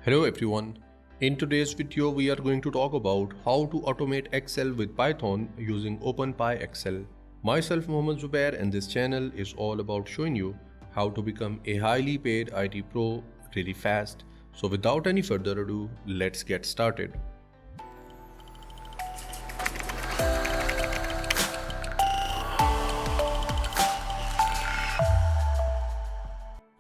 Hello everyone. In today's video we are going to talk about how to automate Excel with Python using OpenPyXL. Myself Mohammed Zubair and this channel is all about showing you how to become a highly paid IT pro really fast. So without any further ado, let's get started.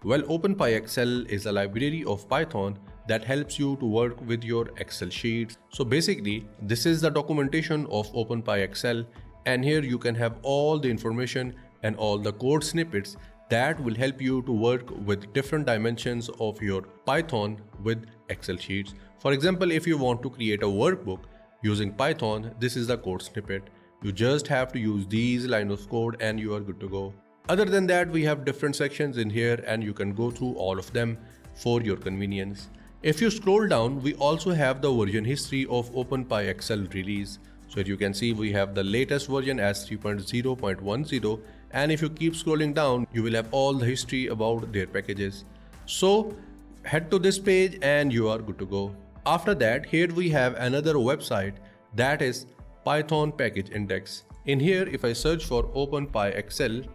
Well, OpenPyXL is a library of Python that helps you to work with your Excel sheets. So basically, this is the documentation of OpenPyXL, and here you can have all the information and all the code snippets that will help you to work with different dimensions of your Python with Excel sheets. For example, if you want to create a workbook using Python, this is the code snippet. You just have to use these lines of code and you are good to go. Other than that, we have different sections in here and you can go through all of them for your convenience. If you scroll down, we also have the version history of OpenPyXL release. So you can see we have the latest version as 3.0.10, and if you keep scrolling down, you will have all the history about their packages. So head to this page and you are good to go. After that, here we have another website that is Python Package Index. In here, if I search for OpenPyXL,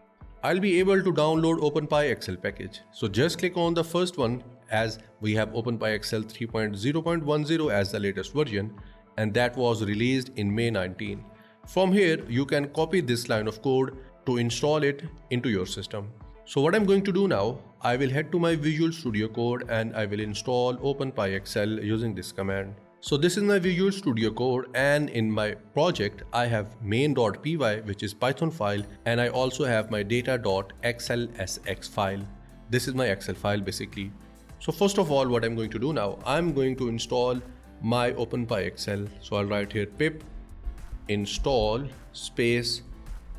I'll be able to download OpenPyXL package. So just click on the first one as we have OpenPyXL 3.0.10 as the latest version, and that was released in May 19. From here, you can copy this line of code to install it into your system. So what I'm going to do now, I will head to my Visual Studio Code and I will install OpenPyXL using this command. So this is my Visual Studio Code, and in my project I have main.py, which is Python file, and I also have my data.xlsx file. This is my Excel file basically. So first of all, what I'm going to do now, I'm going to install my OpenPyXL. So I'll write here pip install space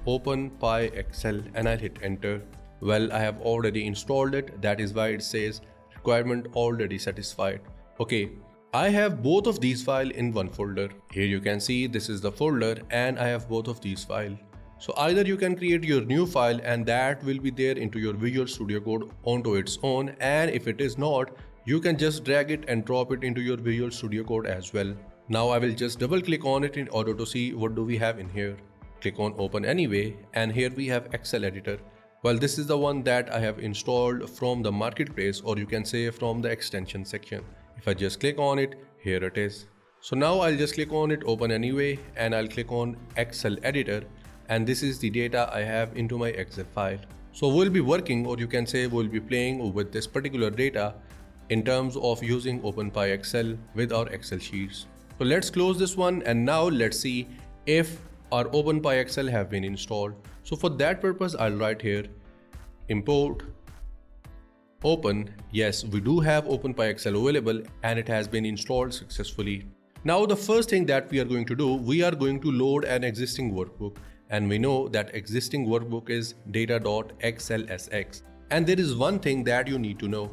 OpenPyXL and I'll hit enter. Well, I have already installed it. That is why it says requirement already satisfied. Okay. I have both of these files in one folder. Here you can see this is the folder and I have both of these files. So either you can create your new file and that will be there into your Visual Studio Code onto its own, and if it is not, you can just drag it and drop it into your Visual Studio Code as well. Now I will just double click on it in order to see what do we have in here. Click on open anyway, and here we have Excel editor. Well, this is the one that I have installed from the marketplace, or you can say from the extension section. If I just click on it, here it is. So now I'll just click on it, open anyway, and I'll click on Excel editor, and this is the data I have into my Excel file. So we'll be working, or you can say we'll be playing with this particular data in terms of using OpenPyXL with our Excel sheets. So let's close this one, and now let's see if our OpenPyXL have been installed. So for that purpose, I'll write here import open. Yes, we do have OpenPyXL available and it has been installed successfully. Now the first thing that we are going to do, we are going to load an existing workbook, and we know that existing workbook is data.xlsx, and there is one thing that you need to know.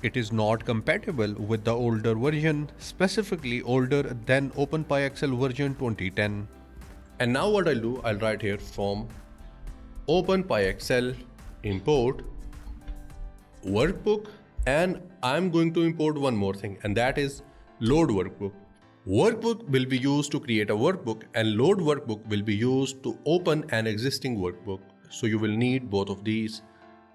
It is not compatible with the older version, specifically older than OpenPyXL version 2010. And now what I'll do, I'll write here from OpenPyXL import workbook, and I'm going to import one more thing, and that is load workbook. Workbook will be used to create a workbook, and load workbook will be used to open an existing workbook. So you will need both of these.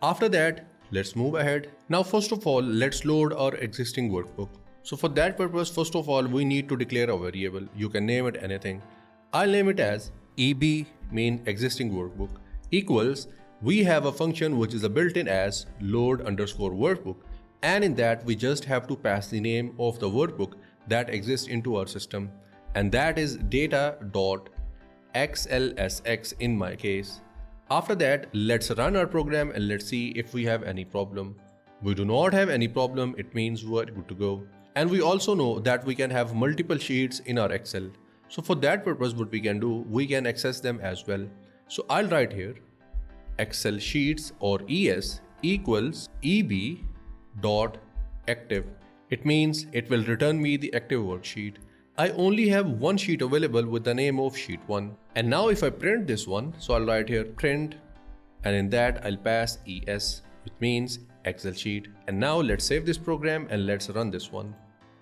After that, let's move ahead. Now first of all, let's load our existing workbook. So for that purpose, first of all, we need to declare a variable. You can name it anything. I'll name it as EB, mean existing workbook, equals, we have a function which is a built-in as load_workbook, and in that we just have to pass the name of the workbook that exists into our system, and that is data.xlsx in my case. After that, let's run our program and let's see if we have any problem. We do not have any problem, it means we're good to go. And we also know that we can have multiple sheets in our Excel. So for that purpose, what we can do, we can access them as well. So I'll write here Excel sheets or ES equals eb.active. It means it will return me the active worksheet. I only have one sheet available with the name of sheet 1. And now if I print this one, so I'll write here print, and in that I'll pass ES, which means Excel sheet. And now let's save this program and let's run this one.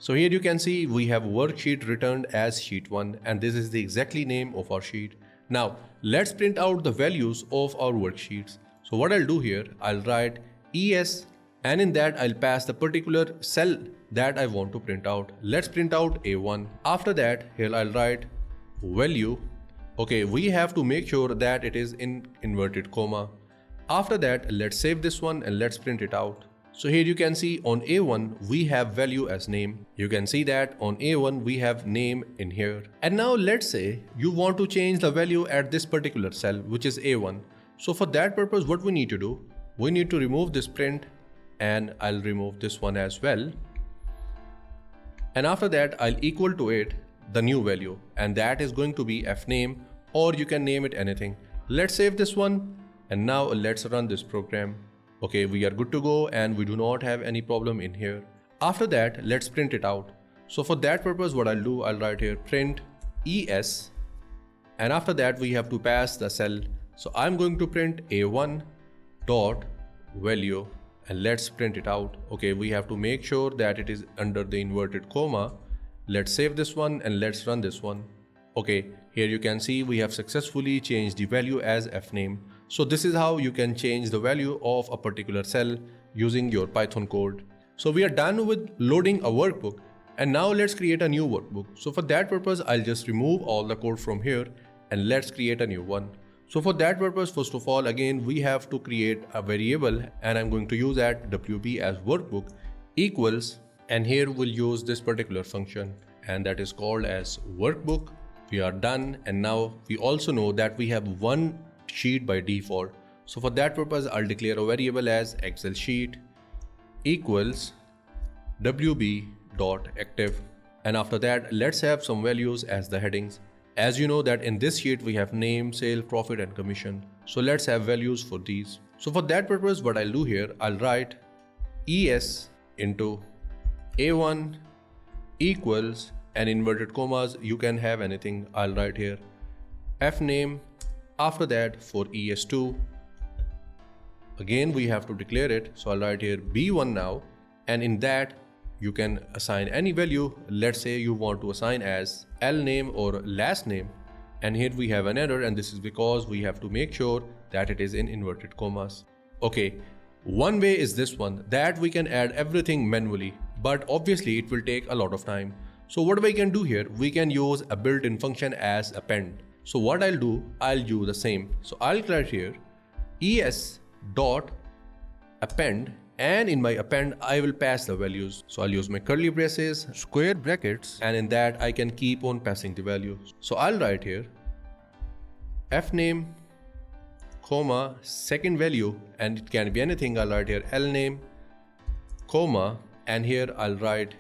So here you can see we have worksheet returned as sheet 1 and this is the exactly name of our sheet. Now let's print out the values of our worksheets. So what I'll do here, I'll write ES and in that I'll pass the particular cell that I want to print out. Let's print out A1. After that here I'll write value. Okay, we have to make sure that it is in inverted comma. After that let's save this one and let's print it out. So here you can see on A1 we have value as name. You can see that on A1 we have name in here. And now let's say you want to change the value at this particular cell which is A1. So for that purpose what we need to do? We need to remove this print and I'll remove this one as well. And after that I'll equal to it the new value and that is going to be fname or you can name it anything. Let's save this one and now let's run this program. Okay, we are good to go and we do not have any problem in here. After that, let's print it out. So for that purpose, what I'll do, I'll write here print ES and after that we have to pass the cell. So I'm going to print A1 dot value and let's print it out. Okay, we have to make sure that it is under the inverted comma. Let's save this one and let's run this one. Okay, here you can see we have successfully changed the value as fname. So this is how you can change the value of a particular cell using your Python code. So we are done with loading a workbook and now let's create a new workbook. So for that purpose, I'll just remove all the code from here and let's create a new one. So for that purpose, first of all, again, we have to create a variable and I'm going to use at WB as workbook equals and here we'll use this particular function and that is called as workbook. We are done and now we also know that we have one sheet by default. So for that purpose, I'll declare a variable as Excel sheet equals wb.active and after that let's have some values as the headings. As you know that in this sheet we have name, sale, profit and commission. So let's have values for these. So for that purpose what I'll do here, I'll write ES into A1 equals and inverted commas you can have anything. I'll write here fname. After that for ES2 again we have to declare it. So I'll write here B1 now and in that you can assign any value. Let's say you want to assign as L name or last name and here we have an error and this is because we have to make sure that it is in inverted commas. Okay, one way is this one that we can add everything manually but obviously it will take a lot of time. So what we can do here, we can use a built-in function as append. So what I'll do, I'll do the same. So I'll write here es dot append and in my append I will pass the values. So I'll use my curly braces, square brackets and in that I can keep on passing the values. So I'll write here fname comma second value and it can be anything. I'll write here lname comma and here I'll write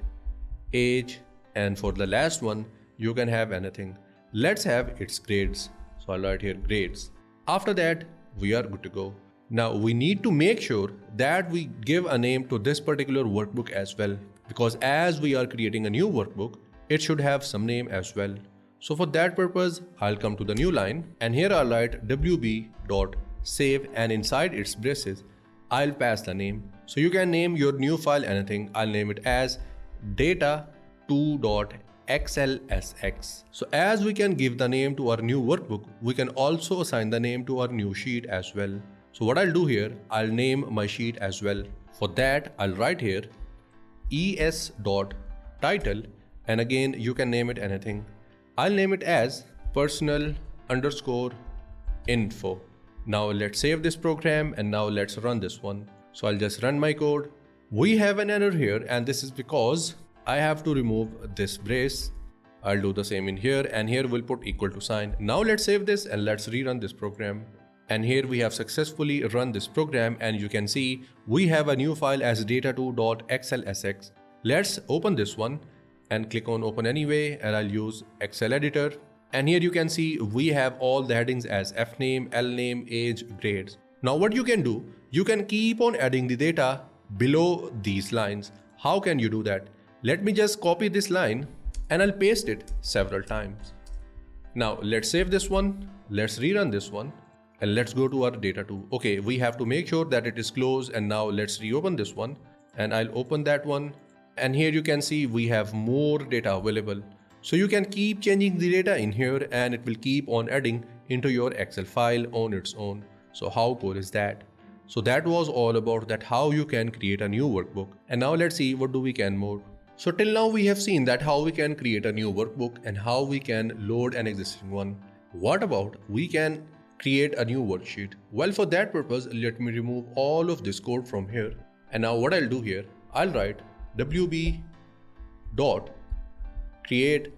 age and for the last one you can have anything. Let's have its grades. So I'll write here grades. After that, we are good to go. Now we need to make sure that we give a name to this particular workbook as well because as we are creating a new workbook, it should have some name as well. So for that purpose, I'll come to the new line and here I'll write wb.save and inside its braces, I'll pass the name. So you can name your new file anything. I'll name it as data2.xlsx. So as we can give the name to our new workbook, we can also assign the name to our new sheet as well. So what I'll do here, I'll name my sheet as well. For that, I'll write here es.title and again you can name it anything. I'll name it as personal_info. Now let's save this program and now let's run this one. So I'll just run my code. We have an error here and this is because I have to remove this brace. I'll do the same in here and here we'll put equal to sign. Now let's save this and let's rerun this program. And here we have successfully run this program and you can see we have a new file as data2.xlsx. Let's open this one and click on open anyway and I'll use Excel editor. And here you can see we have all the headings as fname, lname, age, grades. Now what you can do, you can keep on adding the data below these lines. How can you do that? Let me just copy this line and I'll paste it several times. Now let's save this one, let's rerun this one and let's go to our data2. Okay, we have to make sure that it is closed and now let's reopen this one and I'll open that one And here you can see we have more data available. So you can keep changing the data in here and it will keep on adding into your Excel file on its own. So how cool is that? So that was all about that how you can create a new workbook. And now let's see what do we can more. So till now we have seen that how we can create a new workbook and how we can load an existing one. What about we can create a new worksheet? Well, for that purpose, let me remove all of this code from here. And now what I'll do here, I'll write wb dot create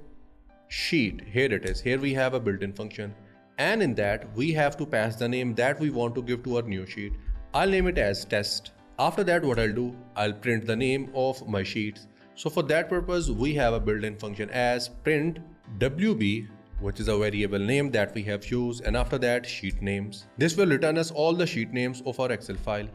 sheet. Here it is. Here we have a built-in function. And in that we have to pass the name that we want to give to our new sheet. I'll name it as test. After that what I'll do, I'll print the name of my sheets. So for that purpose, we have a built-in function as print wb, which is a variable name that we have used, and after that sheet names. This will return us all the sheet names of our Excel file.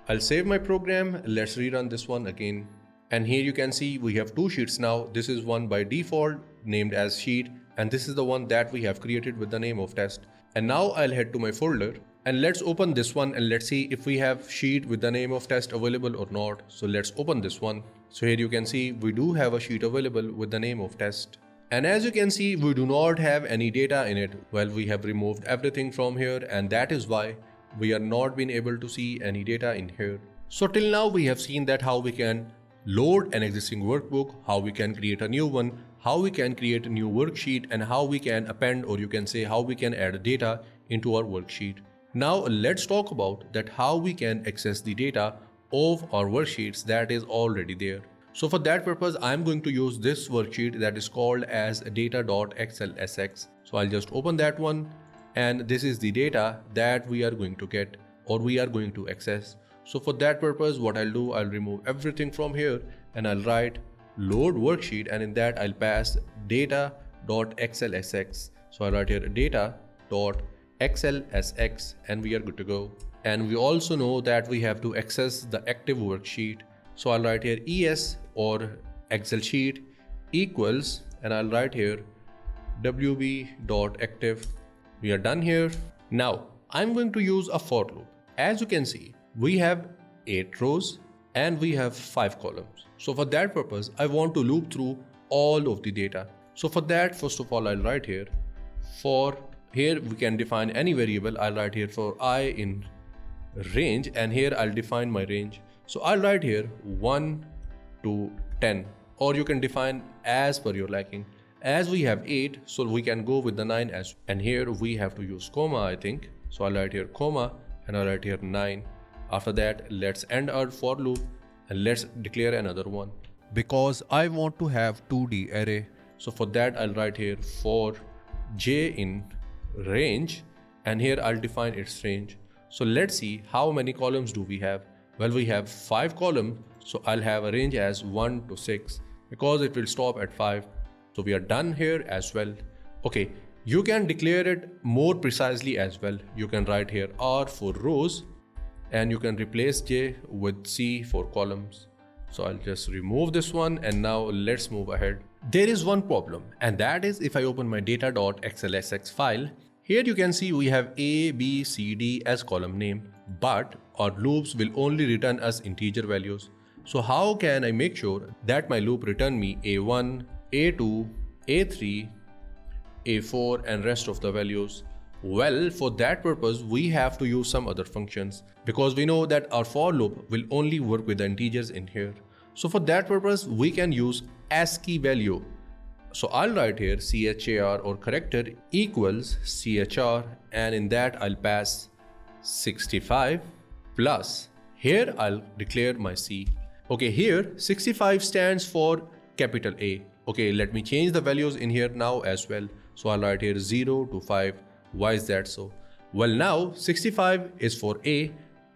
I'll save my program. Let's rerun this one again. And here you can see we have two sheets now. This is one by default named as sheet, and this is the one that we have created with the name of test. And now I'll head to my folder and let's open this one and let's see if we have sheet with the name of test available or not. So let's open this one. So here you can see we do have a sheet available with the name of test. And as you can see, we do not have any data in it. Well, we have removed everything from here, and that is why we are not being able to see any data in here. So till now we have seen that how we can load an existing workbook, how we can create a new one, how we can create a new worksheet, and how we can append, or you can say how we can add data into our worksheet. Now let's talk about that how we can access the data of our worksheets that is already there. So for that purpose, I'm going to use this worksheet that is called as data.xlsx. So I'll just open that one, and this is the data that we are going to get or we are going to access. So for that purpose, what I'll do, I'll remove everything from here and I'll write load worksheet, and in that I'll pass data.xlsx. So I'll write here data.xlsx and we are good to go. And we also know that we have to access the active worksheet. So I'll write here es or Excel sheet equals, and I'll write here wb.active. We are done here. Now I'm going to use a for loop. As you can see, we have 8 rows and we have 5 columns. So for that purpose, I want to loop through all of the data. So for that, first of all, I'll write here for, here we can define any variable. I'll write here for I in range, and here I'll define my range. So I'll write here 1 to 10, or you can define as per your liking. As we have 8, so we can go with the 9 as, and here we have to use comma, I think. So I'll write here comma and I'll write here 9. After that, let's end our for loop and let's declare another one, because I want to have 2D array. So for that, I'll write here for j in range, and here I'll define its range. So let's see how many columns do we have. Well, we have 5 columns, so I'll have a range as 1 to 6 because it will stop at 5. So we are done here as well. Okay, you can declare it more precisely as well. You can write here R for rows, and you can replace J with C for columns. So I'll just remove this one, and now let's move ahead. There is one problem, and that is if I open my data.xlsx file, here you can see we have A, B, C, D as column name, but our loops will only return us integer values. So how can I make sure that my loop return me A1, A2, A3, A4 and rest of the values? Well, for that purpose, we have to use some other functions, because we know that our for loop will only work with the integers in here. So for that purpose, we can use ASCII value. So I'll write here char or character equals chr, and in that I'll pass 65 plus, here I'll declare my C. Okay, here 65 stands for capital A. Okay, let me change the values in here now as well. So I'll write here 0 to 5. Why is that so? Well, now 65 is for A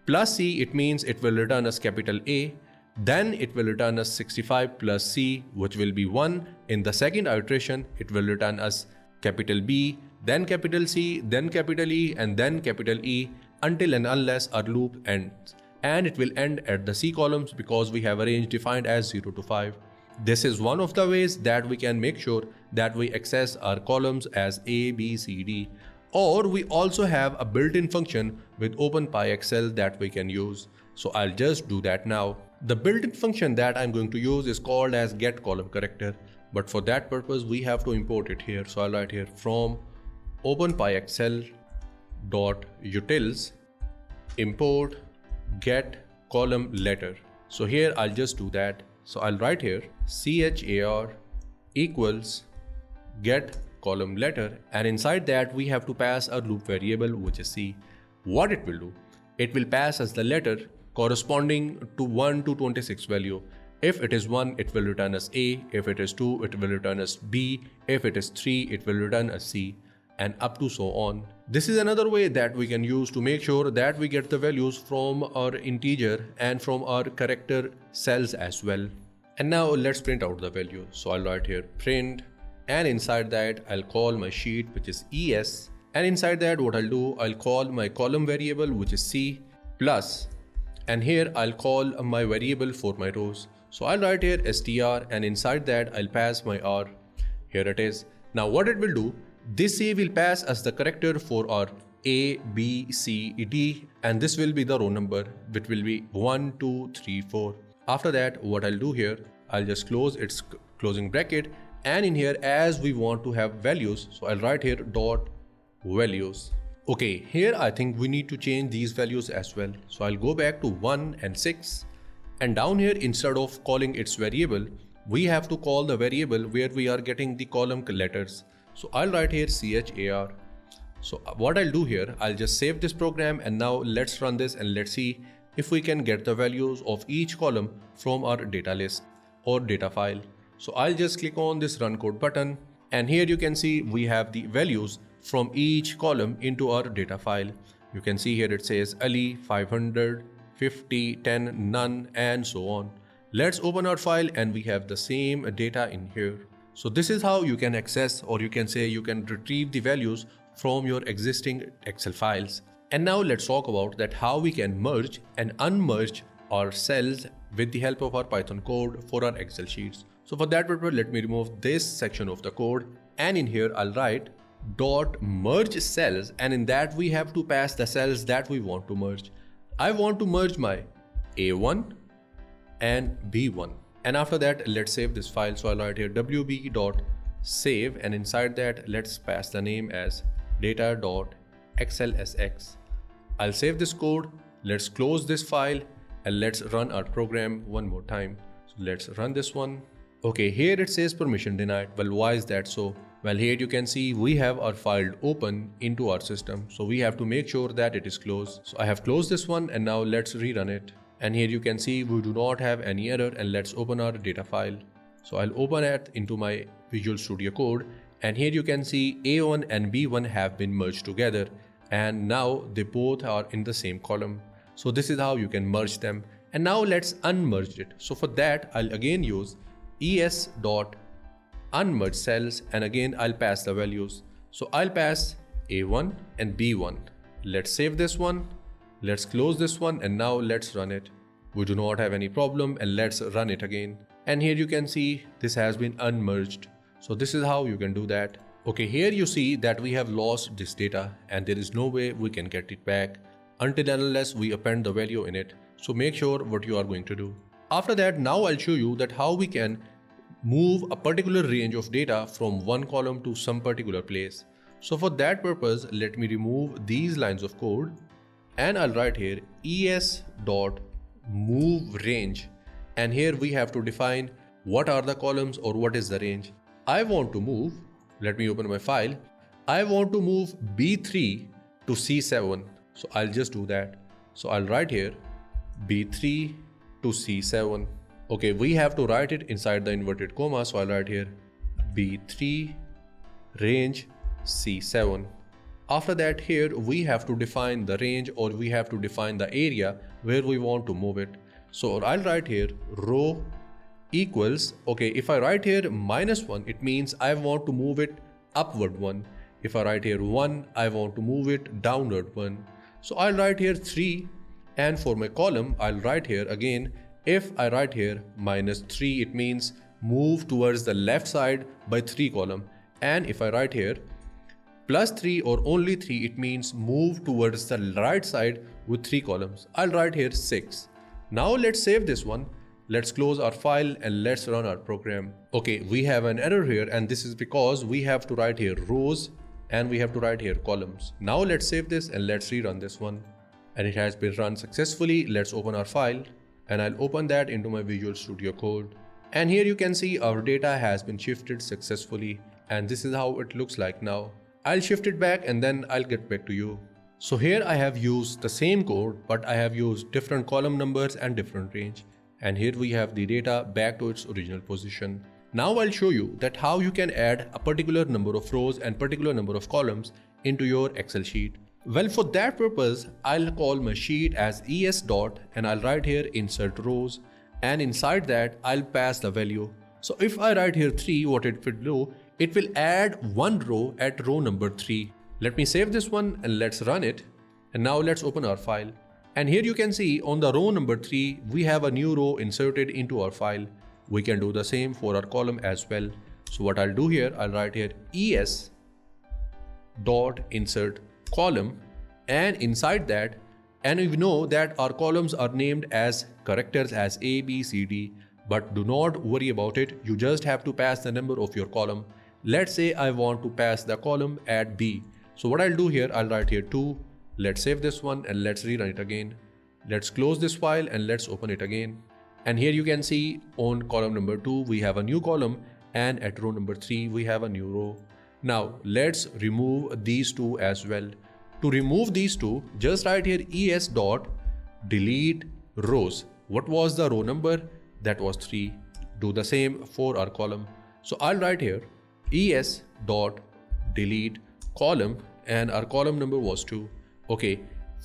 plus C, it means it will return us capital A. Then it will return us 65 plus C, which will be 1. In the second iteration, it will return us capital B, then capital C, then capital E, and then capital E, until and unless our loop ends. And it will end at the C columns because we have a range defined as 0 to 5. This is one of the ways that we can make sure that we access our columns as A, B, C, D. Or we also have a built-in function with OpenPyXL that we can use. So I'll just do that now. The built-in function that I'm going to use is called as getColumnCharacter, but for that purpose we have to import it here. So I'll write here from OpenPyXL.utils import getColumnLetter. So here I'll just do that. So I'll write here char equals getColumnLetter, and inside that we have to pass a loop variable which is c. What it will do? It will pass us the letter corresponding to 1 to 26 value. If it is 1, it will return as A. If it is 2, it will return as B. If it is 3, it will return as C, and up to so on. This is another way that we can use to make sure that we get the values from our integer and from our character cells as well. And now let's print out the value. So I'll write here print, and inside that I'll call my sheet which is ES, and inside that what I'll do, I'll call my column variable which is C plus, and here I'll call my variable for my rows. So I'll write here str, and inside that I'll pass my R. Here it is. Now what it will do, this C will pass us the character for our A, B, C, D, and this will be the row number, which will be 1, 2, 3, 4. After that, what I'll do here, I'll just close its closing bracket, and in here as we want to have values, so I'll write here dot values. Okay, here I think we need to change these values as well. So I'll go back to 1 and 6, and down here instead of calling its variable, we have to call the variable where we are getting the column letters. So I'll write here char. So what I'll do here, I'll just save this program, and now let's run this and let's see if we can get the values of each column from our data list or data file. So I'll just click on this run code button, and here you can see we have the values from each column into our data file. You can see here it says Ali, 500, 50, 10, none, and so on. Let's open our file, and we have the same data in here. So this is how you can access, or you can say you can retrieve the values from your existing Excel files. And now let's talk about that how we can merge and unmerge our cells with the help of our Python code for our Excel sheets. So for that purpose, let me remove this section of the code, and in here I'll write dot merge cells, and in that we have to pass the cells that we want to merge. I want to merge my A1 and B1, and after that let's save this file. So I'll write here wb.save, and inside that let's pass the name as data.xlsx. I'll save this code, let's close this file, and let's run our program one more time. So let's run this one. Okay, here it says permission denied. Well, why is that so? Well, here you can see we have our file open into our system, so we have to make sure that it is closed. So I have closed this one, and now let's rerun it. And here you can see we do not have any error, and let's open our data file. So I'll open it into my Visual Studio Code, and here you can see A1 and B1 have been merged together, and now they both are in the same column. So this is how you can merge them. And now let's unmerge it. So for that, I'll again use es.unmerge cells, and again I'll pass the values. So I'll pass A1 and B1. Let's save this one. Let's close this one, and now let's run it. We do not have any problem, and let's run it again. And here you can see this has been unmerged. So this is how you can do that. Okay, here you see that we have lost this data, and there is no way we can get it back until and unless we append the value in it. So make sure what you are going to do. After that, now I'll show you that how we can move a particular range of data from one column to some particular place. So for that purpose, let me remove these lines of code, and I'll write here es.moveRange, and here we have to define what are the columns or what is the range. I want to move, let me open my file, I want to move B3 to C7. So I'll just do that. So I'll write here B3 to C7. Okay, we have to write it inside the inverted comma, so I'll write here B3 range C7. After that, here we have to define the range, or we have to define the area where we want to move it. So I'll write here row equals, okay, if I write here -1, it means I want to move it upward 1. If I write here 1, I want to move it downward 1. So I'll write here 3, and for my column, I'll write here again, if I write here -3, it means move towards the left side by 3 column. And if I write here Plus 3 or only 3, it means move towards the right side with 3 columns. I'll write here 6. Now let's save this one. Let's close our file and let's run our program. Okay, we have an error here, and this is because we have to write here rows and we have to write here columns. Now let's save this and let's rerun this one. And it has been run successfully. Let's open our file and I'll open that into my Visual Studio Code. And here you can see our data has been shifted successfully, and this is how it looks like now. I'll shift it back and then I'll get back to you. So here I have used the same code, but I have used different column numbers and different range. And here we have the data back to its original position. Now I'll show you that how you can add a particular number of rows and particular number of columns into your Excel sheet. Well, for that purpose, I'll call my sheet as es dot and I'll write here insert rows, and inside that I'll pass the value. So if I write here 3, what it will do, it will add one row at row number 3. Let me save this one and let's run it. And now let's open our file. And here you can see on the row number 3, we have a new row inserted into our file. We can do the same for our column as well. So what I'll do here, I'll write here es dot insert column, and inside that, and we know that our columns are named as characters as A, B, C, D, but do not worry about it. You just have to pass the number of your column. Let's say I want to pass the column at B. So what I'll do here, I'll write here 2. Let's save this one and let's rerun it again. Let's close this file and let's open it again. And here you can see on column number 2, we have a new column, and at row number 3, we have a new row. Now let's remove these two as well. To remove these two, just write here es dot delete rows. What was the row number? That was 3. Do the same for our column. So I'll write here es dot delete column, and our column number was 2. Okay,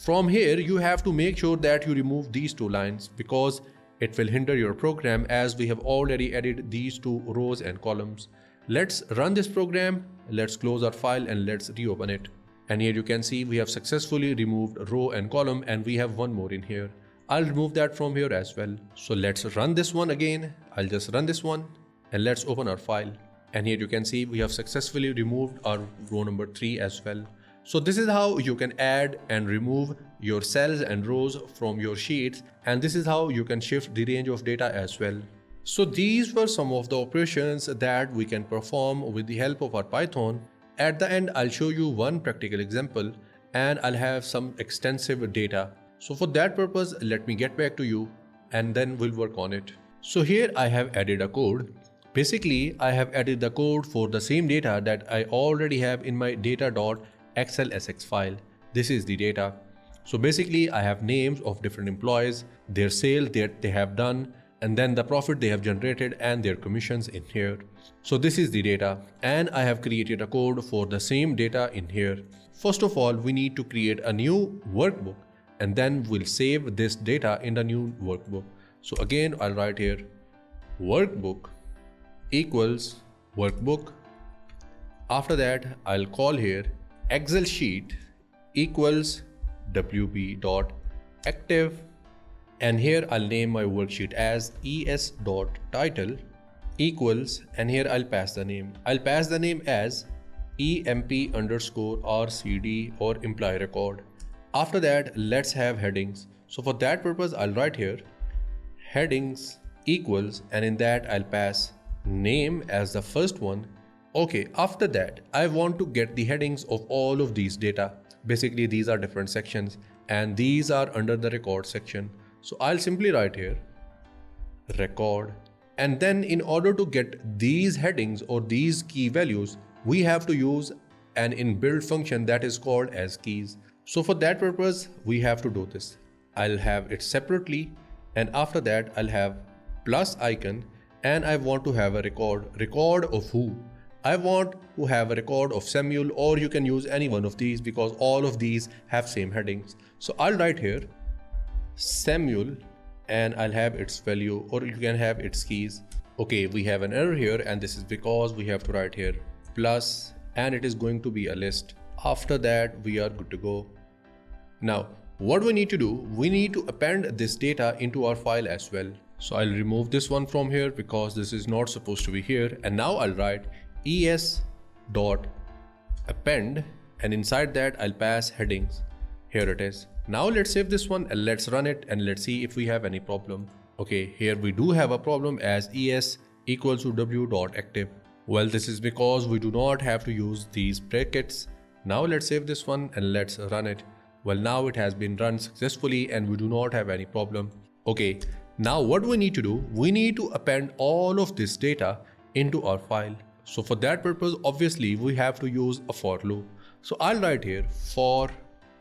from here you have to make sure that you remove these two lines because it will hinder your program, as we have already added these two rows and columns. Let's run this program. Let's close our file and let's reopen it. And here you can see we have successfully removed row and column, and we have one more in here. I'll remove that from here as well. So let's run this one again. I'll just run this one and let's open our file. And here you can see we have successfully removed our row number 3 as well. So this is how you can add and remove your cells and rows from your sheets, and this is how you can shift the range of data as well. So these were some of the operations that we can perform with the help of our Python. At the end, I'll show you one practical example and I'll have some extensive data. So for that purpose, let me get back to you and then we'll work on it. So here I have added a code. Basically, I have added the code for the same data that I already have in my data.xlsx file. This is the data. So basically, I have names of different employees, their sales that they have done, and then the profit they have generated and their commissions in here. So this is the data, and I have created a code for the same data in here. First of all, we need to create a new workbook, and then we'll save this data in the new workbook. So again, I'll write here workbook equals workbook. After that, I'll call here Excel sheet equals wb.active, and here I'll name my worksheet as es.title equals, and here I'll pass the name. I'll pass the name as emp_rcd or employee record. After that, let's have headings. So for that purpose, I'll write here headings equals, and in that I'll pass name as the first one. Okay, after that, I want to get the headings of all of these data. Basically, these are different sections and these are under the record section. So I'll simply write here record, and then in order to get these headings or these key values, we have to use an inbuilt function that is called as keys. So for that purpose, we have to do this. I'll have it separately, and after that I'll have plus icon, and I want to have a record of who? I want to have a record of Samuel, or you can use any one of these because all of these have same headings. So I'll write here Samuel, and I'll have its value, or you can have its keys. Okay, we have an error here, and this is because we have to write here plus, and it is going to be a list. After that, we are good to go. Now, what we need to do, we need to append this data into our file as well. So I'll remove this one from here because this is not supposed to be here. And now I'll write es.append append, and inside that I'll pass headings. Here it is. Now let's save this one and let's run it and let's see if we have any problem. Okay, here we do have a problem as es equals to w.active. Well, this is because we do not have to use these brackets. Now let's save this one and let's run it. Well, now it has been run successfully and we do not have any problem. Okay, now what we need to do, we need to append all of this data into our file. So for that purpose, obviously we have to use a for loop. So I'll write here for,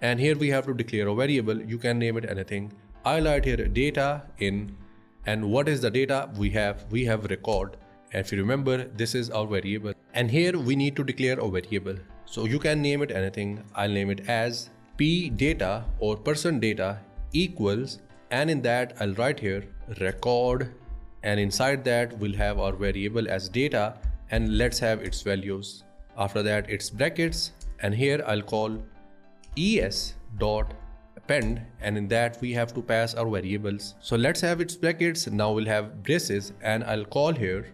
and here we have to declare a variable. You can name it anything. I'll write here data in, and what is the data we have? We have record. And if you remember, this is our variable. And here we need to declare a variable. So you can name it anything. I'll name it as p data or person data equals, and in that I'll write here record, and inside that we'll have our variable as data, and let's have its values. After that it's brackets, and here I'll call es dot append, and in that we have to pass our variables. So let's have its brackets. Now we'll have braces, and I'll call here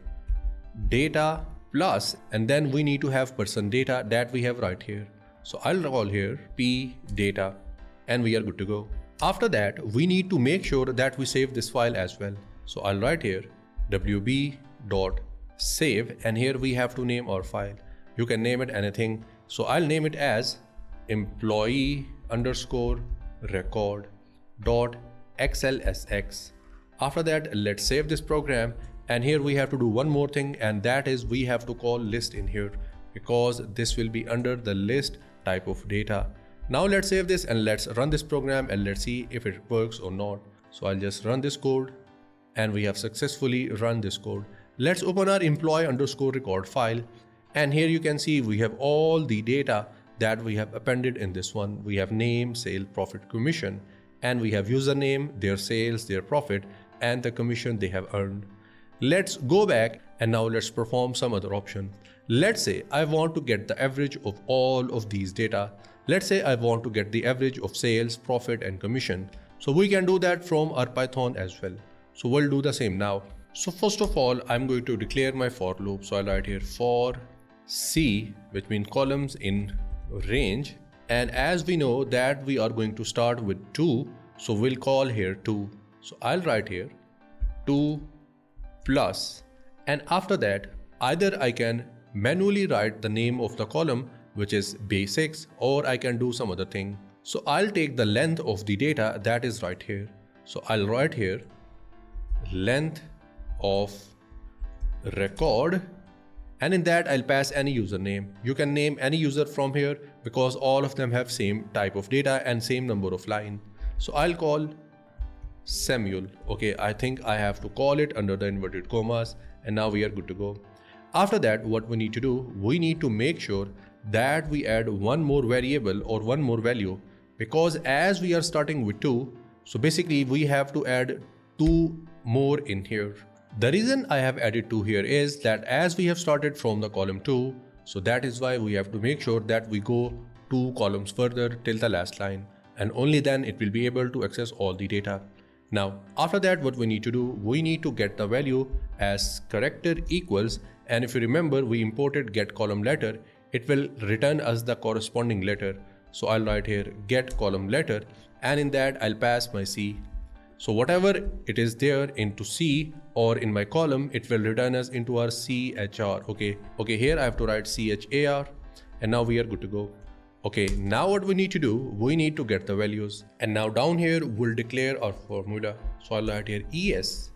data plus, and then we need to have person data that we have right here. So I'll call here p data, and we are good to go. After that we need to make sure that we save this file as well. So I'll write here wb dot save, and here we have to name our file. You can name it anything. So I'll name it as employee underscore record dot xlsx. After that let's save this program, and here we have to do one more thing, and that is we have to call list in here because this will be under the list type of data. Now let's save this and let's run this program and let's see if it works or not. So I'll just run this code, and we have successfully run this code. Let's open our employee underscore record file, and here you can see we have all the data that we have appended in this one. We have name, sale, profit, commission, and we have username, their sales, their profit, and the commission they have earned. Let's go back and now let's perform some other option. Let's say I want to get the average of all of these data. Let's say I want to get the average of sales, profit, and commission. So we can do that from our Python as well. So we'll do the same now. So first of all, I'm going to declare my for loop. So I'll write here for c, which means columns in range. And as we know that we are going to start with 2, so we'll call here 2. So I'll write here 2 plus, and after that either I can manually write the name of the column, which is basics, or I can do some other thing. So I'll take the length of the data that is right here. So I'll write here length of record, and in that I'll pass any username. You can name any user from here because all of them have same type of data and same number of line. So I'll call Samuel. Okay, I think I have to call it under the inverted commas, and now we are good to go. After that, what we need to do, we need to make sure that we add one more variable or one more value, because as we are starting with 2, so basically we have to add 2 more in here. The reason I have added 2 here is that as we have started from the column 2, so that is why we have to make sure that we go 2 columns further till the last line, and only then it will be able to access all the data. Now after that, what we need to do, we need to get the value as character equals, and if you remember we imported get column letter, it will return us the corresponding letter. So I'll write here get column letter, and in that I'll pass my C. So whatever it is there into C or in my column, it will return us into our CHR. Okay, here I have to write CHAR, and now we are good to go. Okay, now what we need to do, we need to get the values, and now down here we'll declare our formula. So I'll write here ES.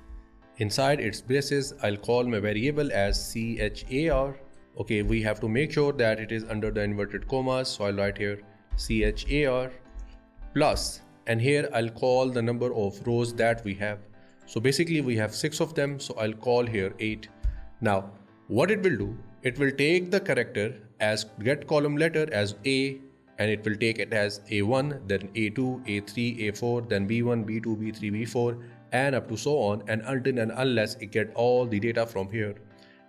Inside its braces, I'll call my variable as CHAR. Okay, we have to make sure that it is under the inverted commas. So I'll write here CHAR plus, and here I'll call the number of rows that we have. So basically we have 6 of them, so I'll call here 8. Now what it will do, it will take the character as get column letter as A, and it will take it as A1, then A2, A3, A4, then B1, B2, B3, B4, and up to so on, and until and unless it get all the data from here.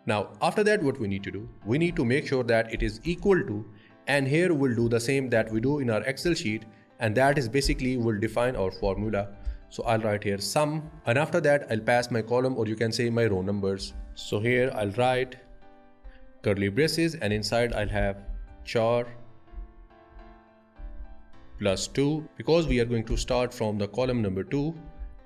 Now after that, what we need to do, we need to make sure that it is equal to, and here we'll do the same that we do in our Excel sheet, and that is basically we'll define our formula. So I'll write here sum, and after that I'll pass my column, or you can say my row numbers. So here I'll write curly braces, and inside I'll have char plus 2 because we are going to start from the column number 2,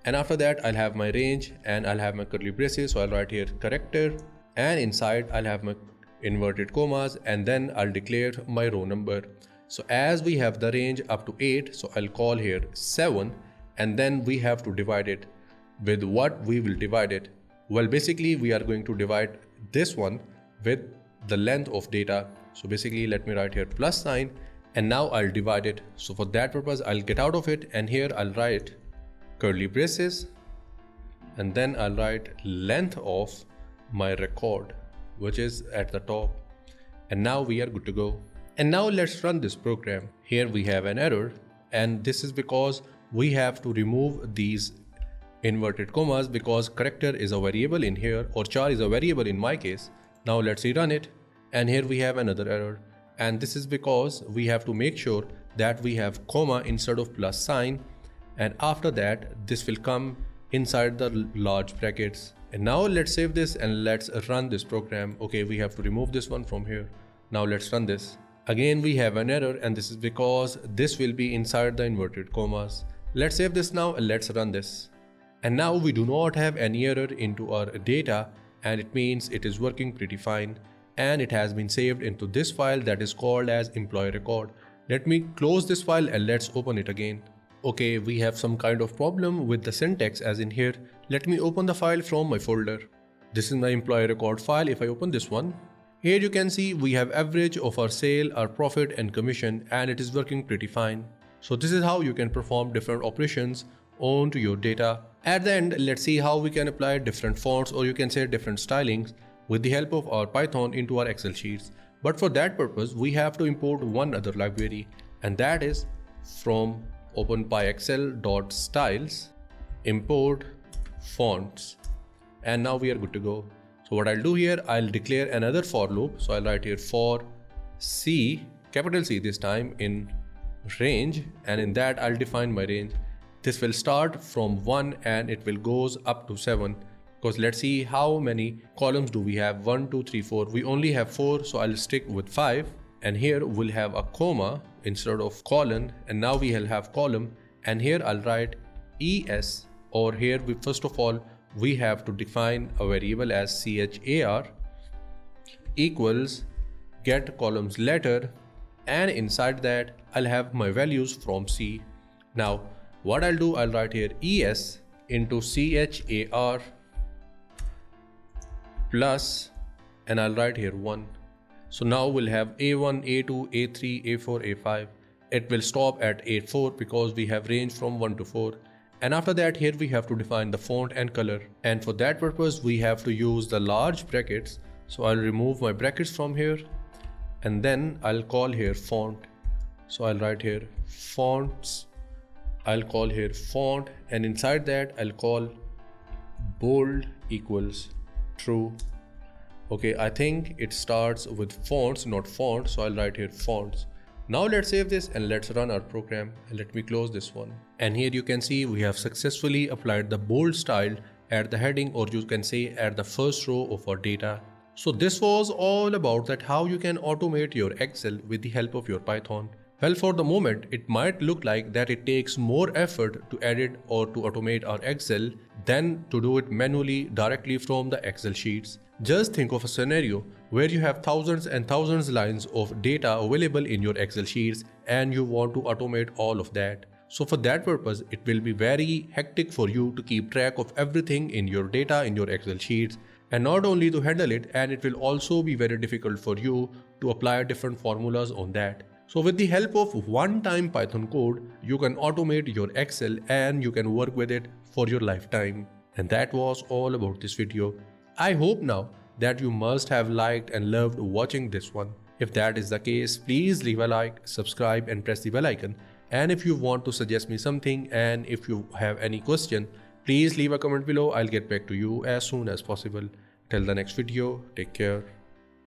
and after that I'll have my range and I'll have my curly braces. So I'll write here character, and inside I'll have my inverted commas, and then I'll declare my row number. So as we have the range up to 8, so I'll call here 7, and then we have to divide it. With what we will divide it? Well, basically we are going to divide this one with the length of data. So basically let me write here plus sign, and now I'll divide it. So for that purpose I'll get out of it, and here I'll write curly braces, and then I'll write length of my record, which is at the top, and now we are good to go. And now let's run this program. Here we have an error, and this is because we have to remove these inverted commas because character is a variable in here, or char is a variable in my case. Now let's rerun it, and here we have another error, and this is because we have to make sure that we have comma instead of plus sign, and after that this will come inside the large brackets. And now let's save this and let's run this program. Okay, we have to remove this one from here. Now let's run this. Again we have an error, and this is because this will be inside the inverted commas. Let's save this now and let's run this. And now we do not have any error into our data, and it means it is working pretty fine, and it has been saved into this file that is called as employee record. Let me close this file and let's open it again. Okay, we have some kind of problem with the syntax as in here. Let me open the file from my folder. This is my employee record file. If I open this one, here you can see we have average of our sale, our profit and commission, and it is working pretty fine. So this is how you can perform different operations onto your data. At the end, let's see how we can apply different fonts, or you can say different stylings, with the help of our Python into our Excel sheets. But for that purpose, we have to import one other library, and that is from OpenPyXL.styles import fonts, and now we are good to go. So what I'll do here, I'll declare another for loop. So I'll write here for C, capital C this time, in range, and in that I'll define my range. This will start from 1 and it will goes up to 7, because let's see how many columns do we have. 1, 2, 3, 4. We only have 4, so I'll stick with 5. And here we'll have a comma instead of colon, and now we will have column, and here I'll write ES, or here we first of all we have to define a variable as char equals get columns letter, and inside that I'll have my values from C. Now what I'll do, I'll write here ES into char plus, and I'll write here 1. So now we'll have A1, A2, A3, A4, A5. It will stop at A4 because we have range from 1 to 4. And after that, here we have to define the font and color. And for that purpose, we have to use the large brackets. So I'll remove my brackets from here, and then I'll call here font. So I'll write here fonts. I'll call here font, and inside that I'll call bold equals true. Okay, I think it starts with fonts, not font, so I'll write here fonts. Now let's save this and let's run our program, and let me close this one. And here you can see we have successfully applied the bold style at the heading, or you can say at the first row of our data. So this was all about that how you can automate your Excel with the help of your Python. Well, for the moment, it might look like that it takes more effort to edit or to automate our Excel than to do it manually directly from the Excel sheets. Just think of a scenario where you have thousands and thousands lines of data available in your Excel sheets and you want to automate all of that. So for that purpose, it will be very hectic for you to keep track of everything in your data in your Excel sheets, and not only to handle it, and it will also be very difficult for you to apply different formulas on that. So with the help of one-time Python code, you can automate your Excel and you can work with it for your lifetime. And that was all about this video. I hope now that you must have liked and loved watching this one. If that is the case, please leave a like, subscribe and press the bell icon. And if you want to suggest me something, and if you have any question, please leave a comment below. I'll get back to you as soon as possible. Till the next video, take care.